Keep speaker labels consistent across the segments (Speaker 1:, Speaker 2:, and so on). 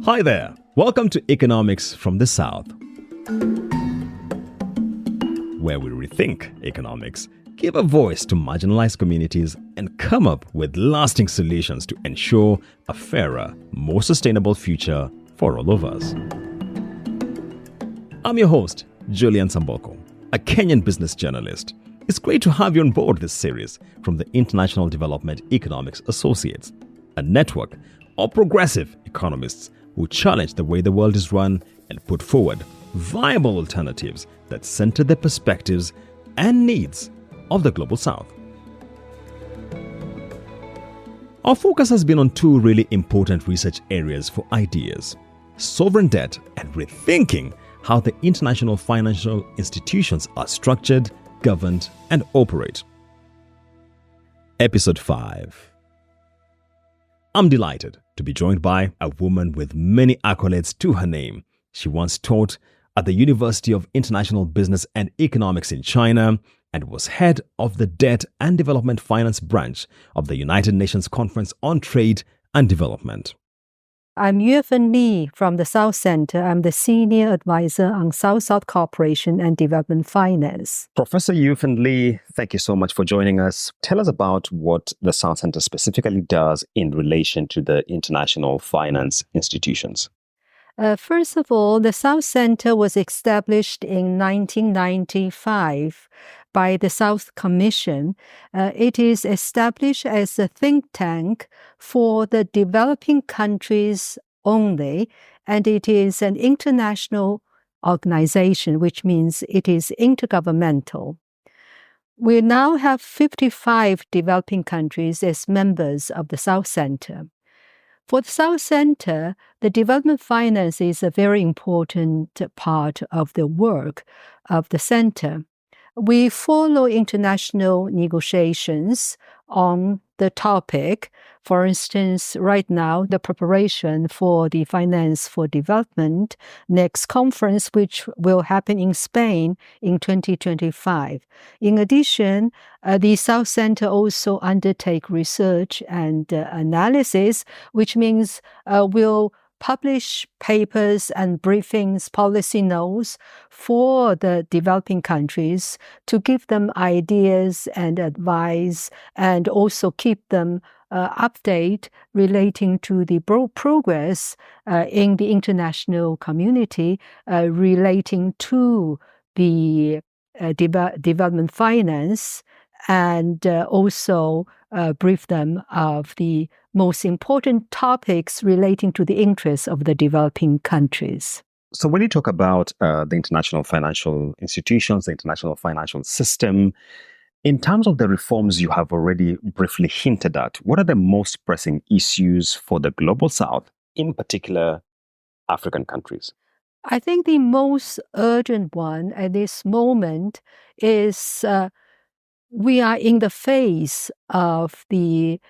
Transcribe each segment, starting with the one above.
Speaker 1: Hi there. Welcome to Economics from the South, where we rethink economics, give a voice to marginalized communities, and come up with lasting solutions to ensure a fairer, more sustainable future for all of us. I'm your host, Julian Samboko, a Kenyan business journalist. It's great to have you on board this series from the International Development Economics Associates, a network of progressive economists who challenge the way the world is run and put forward viable alternatives that center the perspectives and needs of the Global South. Our focus has been on two really important research areas for ideas: sovereign debt and rethinking how the international financial institutions are structured, governed, and operate. Episode 5. I'm delighted to be joined by a woman with many accolades to her name. She once taught at the University of International Business and Economics in China and was head of the Debt and Development Finance branch of the United Nations Conference on Trade and Development.
Speaker 2: I'm Yuefen Li from the South Centre. I'm the Senior Advisor on South-South Cooperation and Development Finance.
Speaker 1: Professor Yuefen Li, thank you so much for joining us. Tell us about what the South Centre specifically does in relation to the international finance institutions.
Speaker 2: First of all, the South Centre was established in 1995 by the South Commission. It is established as a think tank for the developing countries only, and it is an international organization, which means it is intergovernmental. We now have 55 developing countries as members of the South Centre. For the South Centre, the development finance is a very important part of the work of the Centre. We follow international negotiations on the topic. For instance, right now, the preparation for the Finance for Development next conference, which will happen in Spain in 2025. In addition, the South Centre also undertake research and analysis, which means we'll publish papers and briefings, policy notes for the developing countries to give them ideas and advice, and also keep them update relating to the progress in the international community relating to the development finance, and also brief them of the most important topics relating to the interests of the developing countries.
Speaker 1: So when you talk about the international financial institutions, the international financial system, in terms of the reforms you have already briefly hinted at, what are the most pressing issues for the Global South, in particular African countries?
Speaker 2: I think the most urgent one at this moment is we are in the phase of the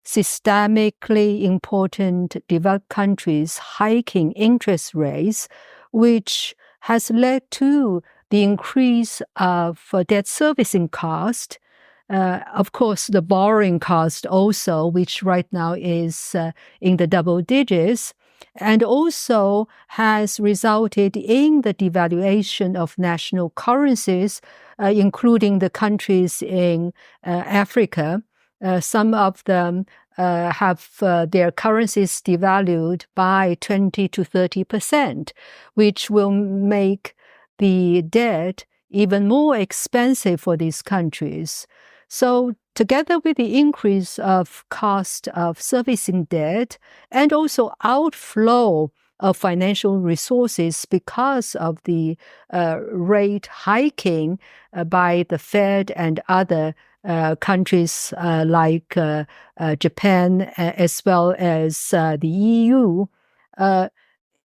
Speaker 2: systemically important developed countries hiking interest rates, which has led to the increase of debt servicing cost. Of course, the borrowing cost also, which right now is in the double digits, and also has resulted in the devaluation of national currencies, including the countries in Africa. Some of them have their currencies devalued by 20 to 30%, which will make the debt even more expensive for these countries. So together with the increase of cost of servicing debt and also outflow of financial resources because of the rate hiking by the Fed and other countries like Japan, as well as the EU,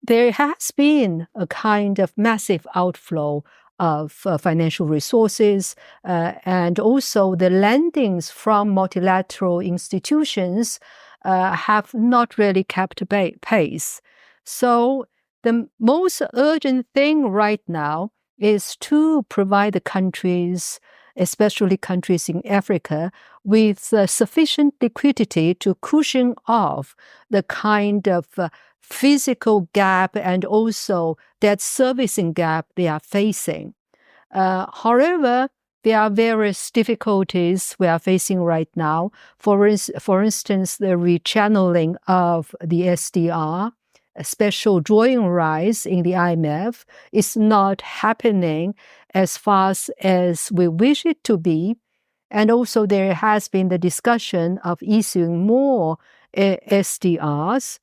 Speaker 2: there has been a kind of massive outflow of financial resources, and also the lendings from multilateral institutions have not really kept pace. So the most urgent thing right now is to provide the countries especially countries in Africa, with sufficient liquidity to cushion off the kind of physical gap and also debt servicing gap they are facing. However, there are various difficulties we are facing right now. For instance, the rechanneling of the SDR, a special drawing rights in the IMF, is not happening as fast as we wish it to be. And also there has been the discussion of issuing more SDRs.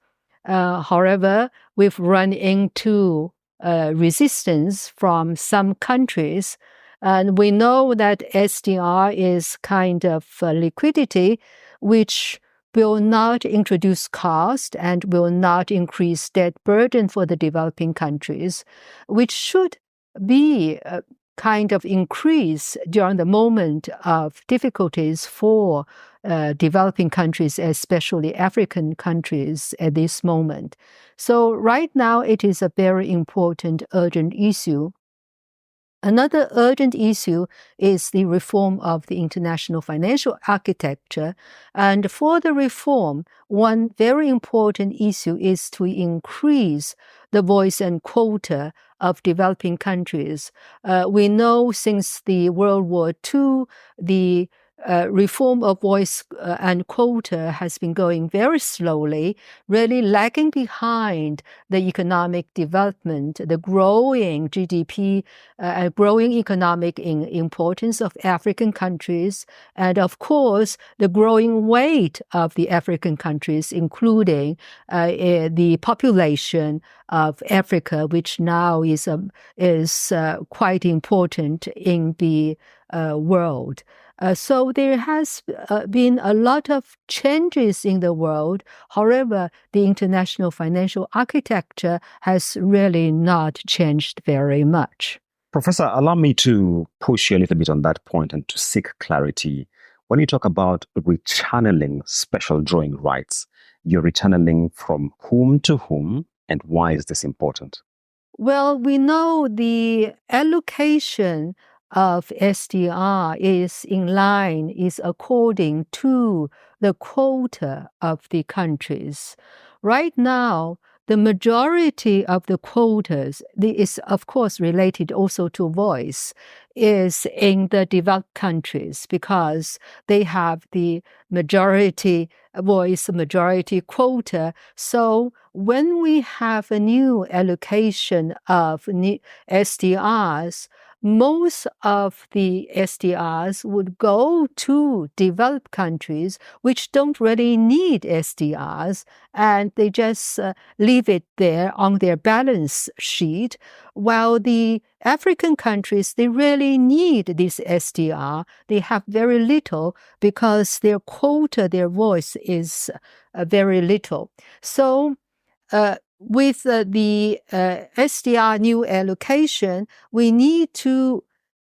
Speaker 2: However, we've run into resistance from some countries. And we know that SDR is kind of liquidity, which will not introduce cost and will not increase debt burden for the developing countries, which should be a kind of increase during the moment of difficulties for developing countries, especially African countries at this moment. So right now, it is a very important, urgent issue. Another urgent issue is the reform of the international financial architecture. And for the reform, one very important issue is to increase the voice and quota of developing countries. We know since the World War II, the reform of voice and quota has been going very slowly, really lagging behind the economic development, the growing GDP, growing economic importance of African countries, and of course, the growing weight of the African countries, including the population of Africa, which now is quite important in the world. So there has been a lot of changes in the world. However, the international financial architecture has really not changed very much.
Speaker 1: Professor, allow me to push you a little bit on that point and to seek clarity. When you talk about rechanneling special drawing rights, you're rechanneling from whom to whom, and why is this important?
Speaker 2: Well, we know the allocation of SDR is according to the quota of the countries. Right now, the majority of the quotas is, of course, related also to voice, is in the developed countries because they have the majority voice, majority quota. So when we have a new allocation of SDRs, most of the SDRs would go to developed countries which don't really need SDRs, and they just leave it there on their balance sheet, while the African countries, they really need this SDR. They have very little because their quota, their voice is very little. So with the SDR new allocation, we need to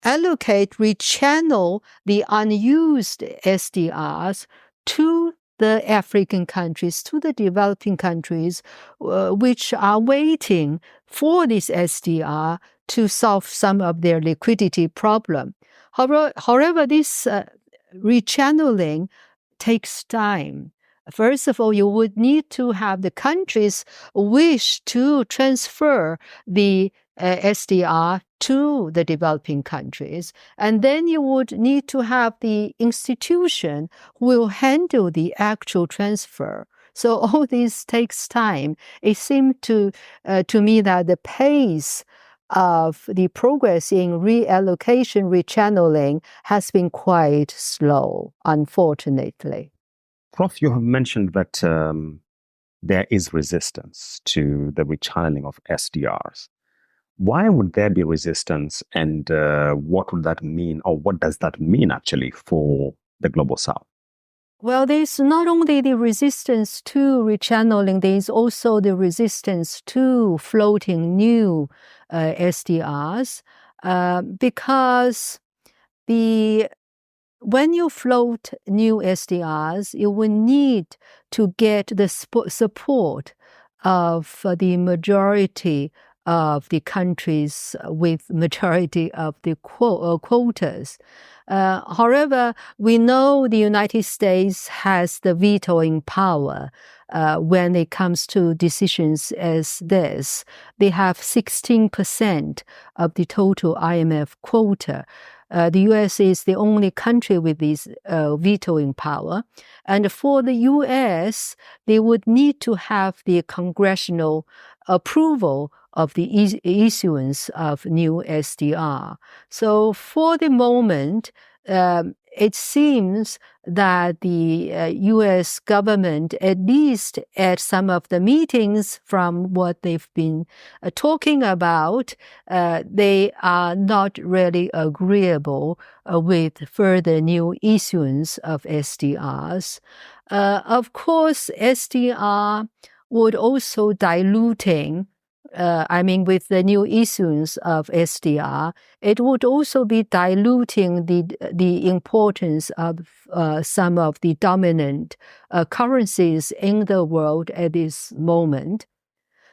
Speaker 2: rechannel the unused SDRs to the African countries, to the developing countries, which are waiting for this SDR to solve some of their liquidity problem. However, this rechanneling takes time. First of all, you would need to have the countries wish to transfer the SDR to the developing countries. And then you would need to have the institution who will handle the actual transfer. So all this takes time. It seemed to me that the pace of the progress in reallocation, rechanneling has been quite slow, unfortunately.
Speaker 1: Prof, you have mentioned that there is resistance to the rechanneling of SDRs. Why would there be resistance, and what would that mean, or what does that mean actually for the Global South?
Speaker 2: Well, there's not only the resistance to rechanneling, there's also the resistance to floating new SDRs because when you float new SDRs, you will need to get the support of the majority of the countries with majority of the quotas. However, we know the United States has the vetoing power when it comes to decisions as this. They have 16% of the total IMF quota. The U.S. is the only country with this vetoing power. And for the U.S., they would need to have the congressional approval of the issuance of new SDR. So for the moment, it seems that the U.S. government, at least at some of the meetings from what they've been talking about, they are not really agreeable with further new issuance of SDRs. Of course, SDR would also diluting with the new issuance of SDR, it would also be diluting the importance of some of the dominant currencies in the world at this moment.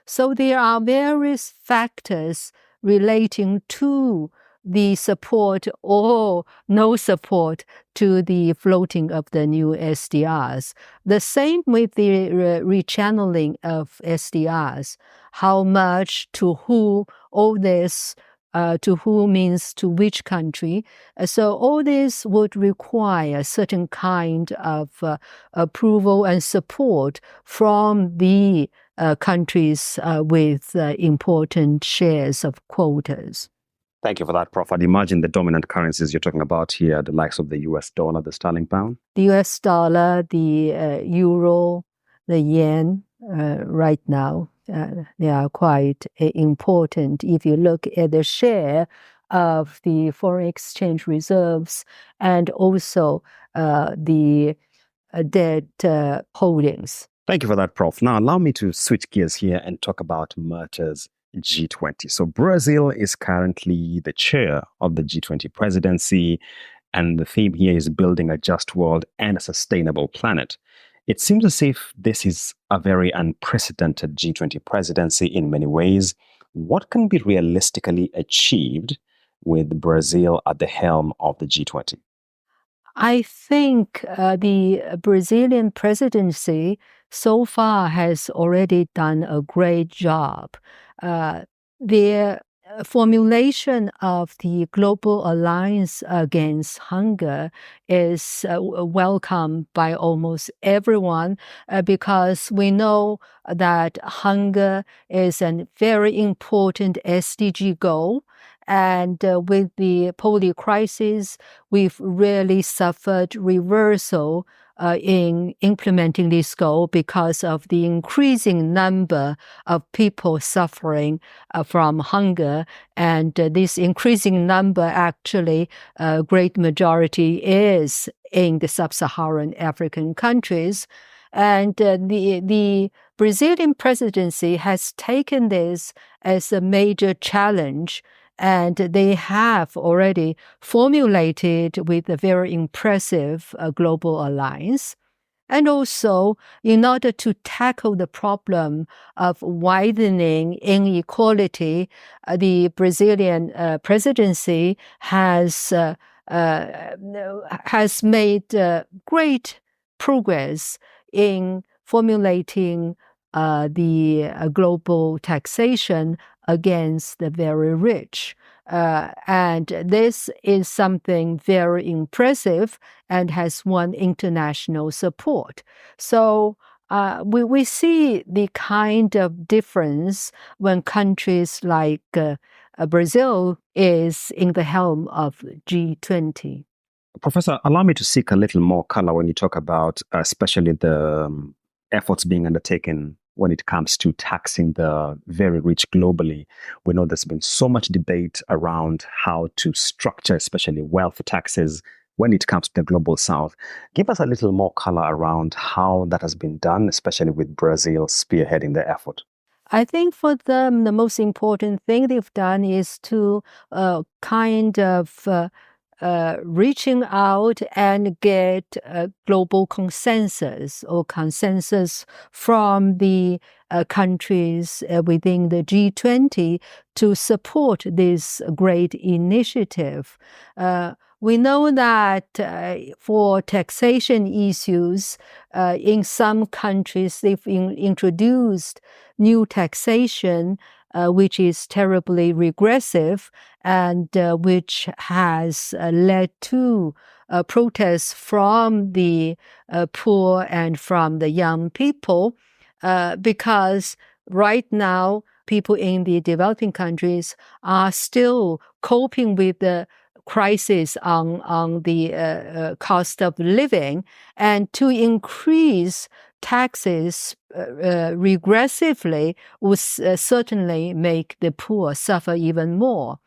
Speaker 2: So there are various factors relating to the support or no support to the floating of the new SDRs. The same with the rechanneling of SDRs. How much, to who, all this, to who means to which country. So all this would require a certain kind of approval and support from the countries with important shares of quotas.
Speaker 1: Thank you for that, Prof. I'd imagine the dominant currencies you're talking about here, the likes of the US dollar, the sterling pound.
Speaker 2: The US dollar, the euro, the yen, right now, they are quite important. If you look at the share of the foreign exchange reserves and also the debt holdings.
Speaker 1: Thank you for that, Prof. Now, allow me to switch gears here and talk about Malta's G20. So Brazil is currently the chair of the G20 presidency, and the theme here is building a just world and a sustainable planet. It seems as if this is a very unprecedented G20 presidency in many ways. What can be realistically achieved with Brazil at the helm of the G20?
Speaker 2: I think the Brazilian presidency so far has already done a great job. Their formulation of the Global Alliance Against Hunger is welcomed by almost everyone because we know that hunger is a very important SDG goal. And with the polio crisis, we've really suffered reversal in implementing this goal because of the increasing number of people suffering from hunger. And this increasing number, actually, great majority is in the sub-Saharan African countries. And the Brazilian presidency has taken this as a major challenge. And they have already formulated with a very impressive global alliance. And also, in order to tackle the problem of widening inequality, the Brazilian presidency has made great progress in formulating the global taxation against the very rich. And this is something very impressive and has won international support. So we see the kind of difference when countries like Brazil is in the helm of G20.
Speaker 1: Professor, allow me to seek a little more color when you talk about especially the efforts being undertaken when it comes to taxing the very rich globally. We know there's been so much debate around how to structure, especially wealth taxes, when it comes to the global south. Give us a little more color around how that has been done, especially with Brazil spearheading the effort.
Speaker 2: I think for them, the most important thing they've done is to kind of reaching out and get global consensus or consensus from the countries within the G20 to support this great initiative. We know that for taxation issues, in some countries, they've introduced new taxation which is terribly regressive and which has led to protests from the poor and from the young people because right now people in the developing countries are still coping with the crisis on the cost of living, and to increase taxes regressively would certainly make the poor suffer even more.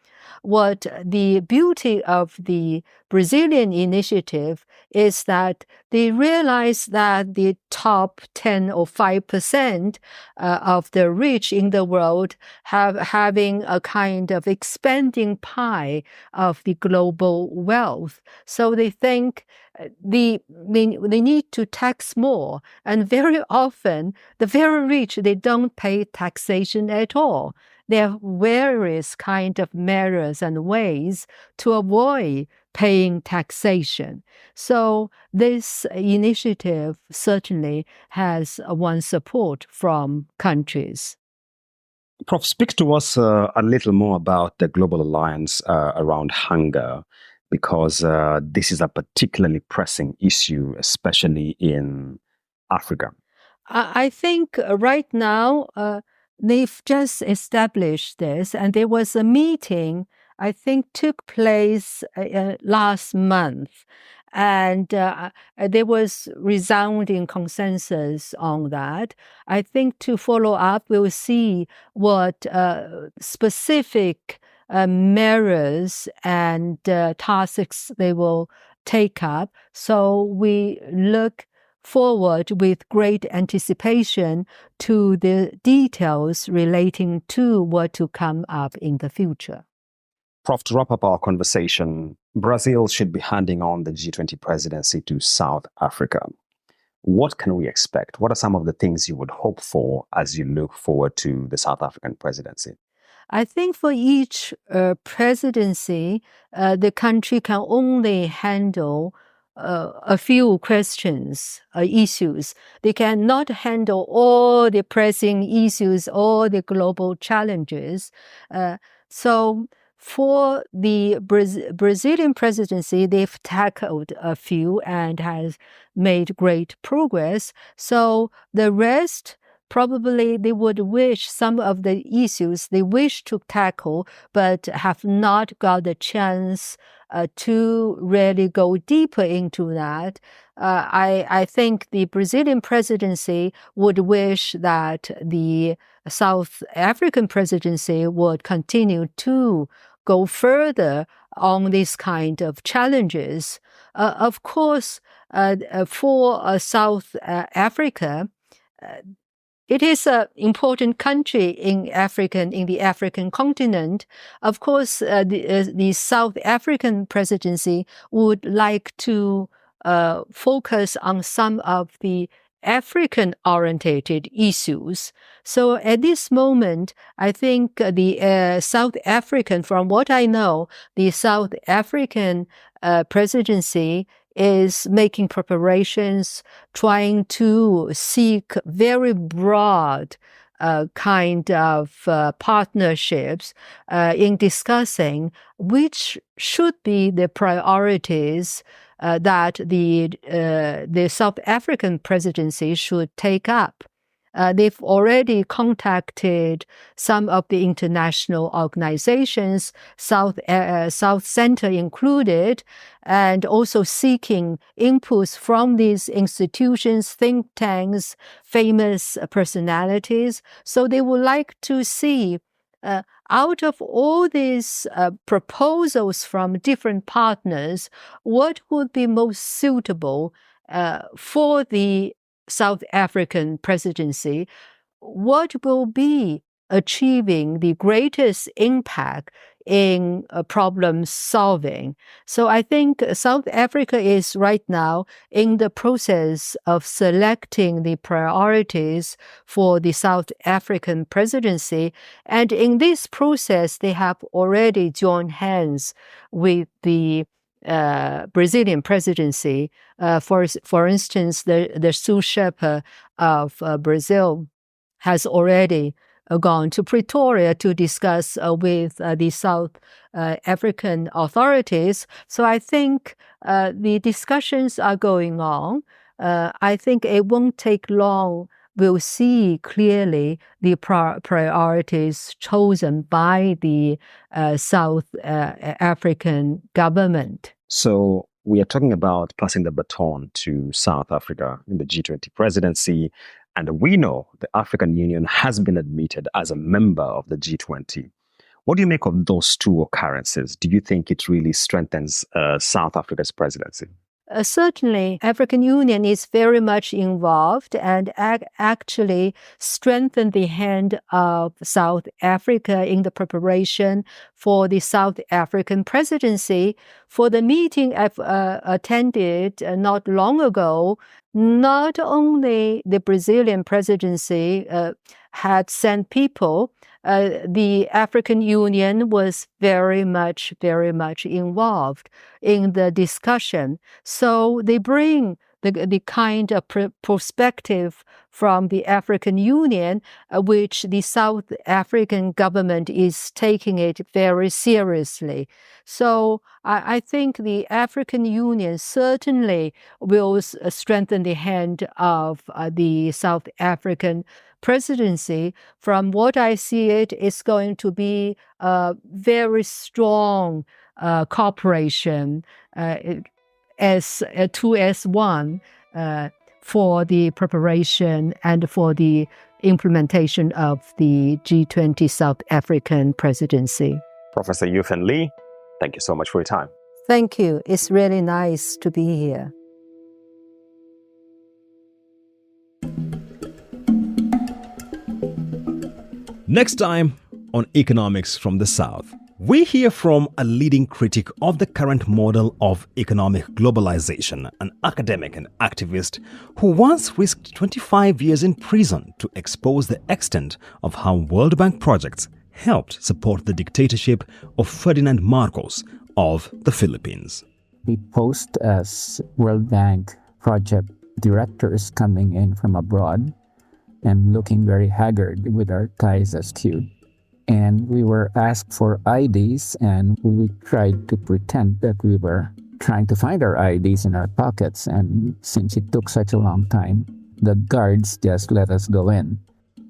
Speaker 2: What the beauty of the Brazilian initiative is that they realize that the top 10 or 5% of the rich in the world having a kind of expanding pie of the global wealth. So they think they need to tax more. And very often, the very rich, they don't pay taxation at all. There are various kind of measures and ways to avoid paying taxation. So this initiative certainly has won support from countries.
Speaker 3: Prof, speak to us a little more about the Global Alliance around hunger, because this is a particularly pressing issue, especially in Africa.
Speaker 2: I think right now they've just established this, and there was a meeting, I think, took place last month, and there was resounding consensus on that. I think to follow up, we'll see what specific measures and tasks they will take up. So we look forward with great anticipation to the details relating to what to come up in the future.
Speaker 3: Prof, to wrap up our conversation, Brazil should be handing on the G20 presidency to South Africa. What can we expect? What are some of the things you would hope for as you look forward to the South African presidency?
Speaker 2: I think for each presidency, the country can only handle a few questions, issues. They cannot handle all the pressing issues, all the global challenges. So for the Brazilian presidency, they've tackled a few and has made great progress. So the rest, probably they would wish some of the issues they wish to tackle, but have not got the chance to really go deeper into that. I think the Brazilian presidency would wish that the South African presidency would continue to go further on this kind of challenges. Of course, for South Africa, it is an important country in the African continent. Of course, the South African presidency would like to focus on some of the African-oriented issues. So at this moment, I think the South African, from what I know, the South African presidency is making preparations, trying to seek very broad kind of partnerships in discussing which should be the priorities that the South African presidency should take up. They've already contacted some of the international organizations, South Centre included, and also seeking inputs from these institutions, think tanks, famous personalities. So they would like to see out of all these proposals from different partners, what would be most suitable for the South African presidency? What will be achieving the greatest impact in problem solving. So I think South Africa is right now in the process of selecting the priorities for the South African presidency. And in this process, they have already joined hands with the Brazilian presidency. For instance, the sous chef of Brazil has already gone to Pretoria to discuss with the South African authorities. So I think the discussions are going on. I think it won't take long. We'll see clearly the priorities chosen by the South African government.
Speaker 3: So we are talking about passing the baton to South Africa in the G20 presidency. And we know the African Union has been admitted as a member of the G20. What do you make of those two occurrences? Do you think it really strengthens South Africa's presidency?
Speaker 2: Certainly, African Union is very much involved and actually strengthened the hand of South Africa in the preparation for the South African presidency. For the meeting I've attended not long ago, not only the Brazilian presidency had sent people, the African Union was very much involved in the discussion. So they bring the kind of perspective from the African Union, which the South African government is taking it very seriously. So I think the African Union certainly will strengthen the hand of the South African presidency. From what I see, it's going to be a very strong cooperation as 2 as 1 for the preparation and for the implementation of the G20 South African presidency.
Speaker 3: Professor Yuefen Li, thank you so much for your time.
Speaker 2: Thank you. It's really nice to be here.
Speaker 1: Next time on Economics from the South, we hear from a leading critic of the current model of economic globalization, an academic and activist who once risked 25 years in prison to expose the extent of how World Bank projects helped support the dictatorship of Ferdinand Marcos of the Philippines.
Speaker 4: We post as World Bank project directors coming in from abroad and looking very haggard with our ties askew. And we were asked for IDs, and we tried to pretend that we were trying to find our IDs in our pockets. And since it took such a long time, the guards just let us go in.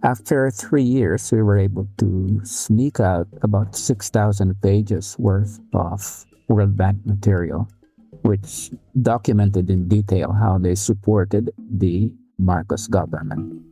Speaker 4: After 3 years, we were able to sneak out about 6,000 pages worth of World Bank material, which documented in detail how they supported the Marcos government.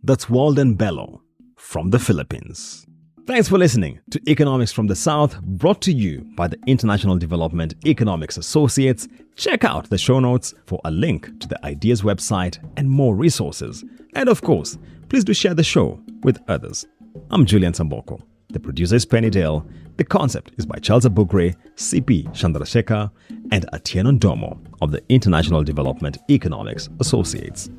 Speaker 1: That's Walden Bello from the Philippines. Thanks for listening to Economics from the South, brought to you by the International Development Economics Associates. Check out the show notes for a link to the Ideas website and more resources. And of course, please do share the show with others. I'm Julian Samboko. The producer is Penny Dale. The concept is by Charles Abugre, CP Chandrasekhar, and Atieno Ndomo of the International Development Economics Associates.